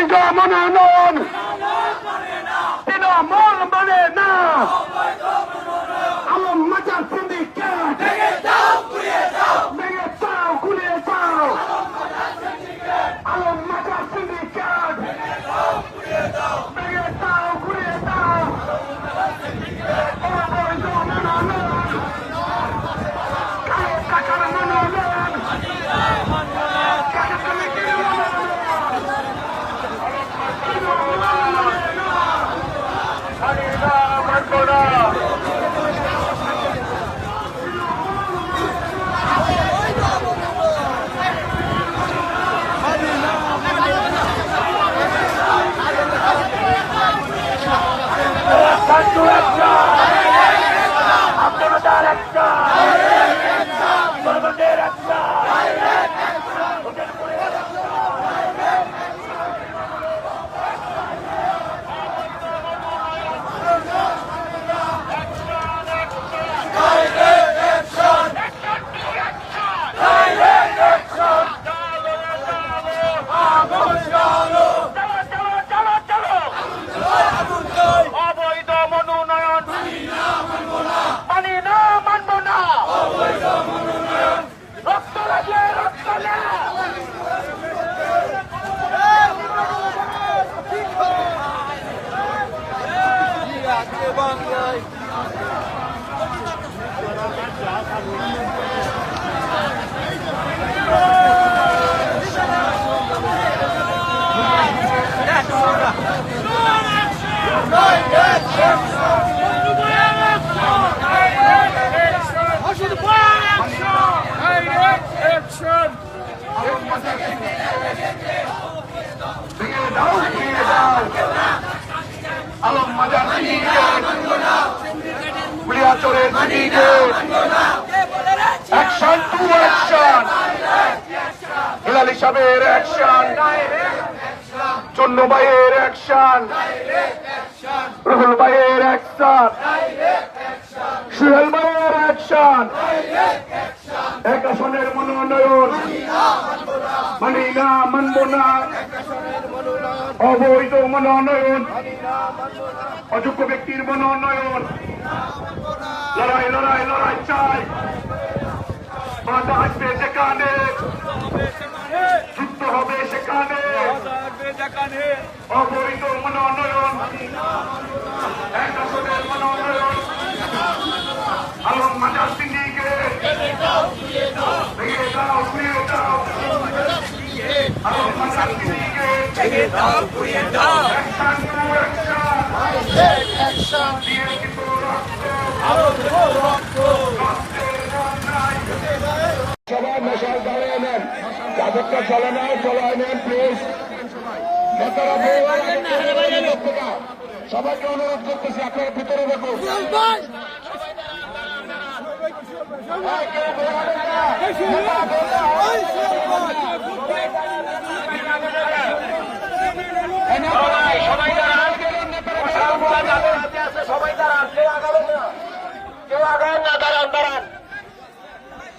অবৈধ মনোনয়ন তৃণমূল মানে না। আলম মাজার সিন্ডিকেট ভেঙে দাও গুলিয়ে দাও। আলম মাজার সিন্ডিকেট ভেঙে দাও গুলিয়ে দাও। অবৈধ মনোনয়ন কালো টাকার মনোনয়ন আলম মাজার বুড়িয়াচরের অ্যাকশন টু অ্যাকশন। হেলাল সাহেবের অ্যাকশন, চন্ন ভাইয়ের অ্যাকশন, রুহুল ভাইয়ের অ্যাকশন, সুহেল ভাইয়ের অ্যাকশন। এক আসনের মনোনয়ন মানি না, মানব না। অবৈধ মনোনয়ন, অযোগ্য ব্যক্তির মনোনয়ন। লড়াই লড়াই লড়াই চাই, বাধা আসবে যেখানে, যুদ্ধ হবে সেখানে। অবৈধ মনোনয়ন, এক আসনের মনোনয়ন। আলম মাজার সিন্ডিকেট ভেঙে দাও গুলিয়ে দাও। আলম মাজার সিন্ডিকেট ভেঙে দাও গুলিয়ে দাও। Action to action. সবাই মশাল জ্বালিয়ে নেন, চাদরটা চলে না, চলায় নেন প্লিজ। সবাইকে অনুরোধ করতেছি আপনারা ভিতরে দেখুন। সবাই দাঁড়ান, কেউ আগাবেন না, কেউ আগাবেন না, দাঁড়ান দাঁড়ান।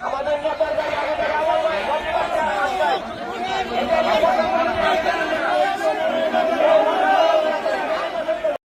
আমাদের নেতার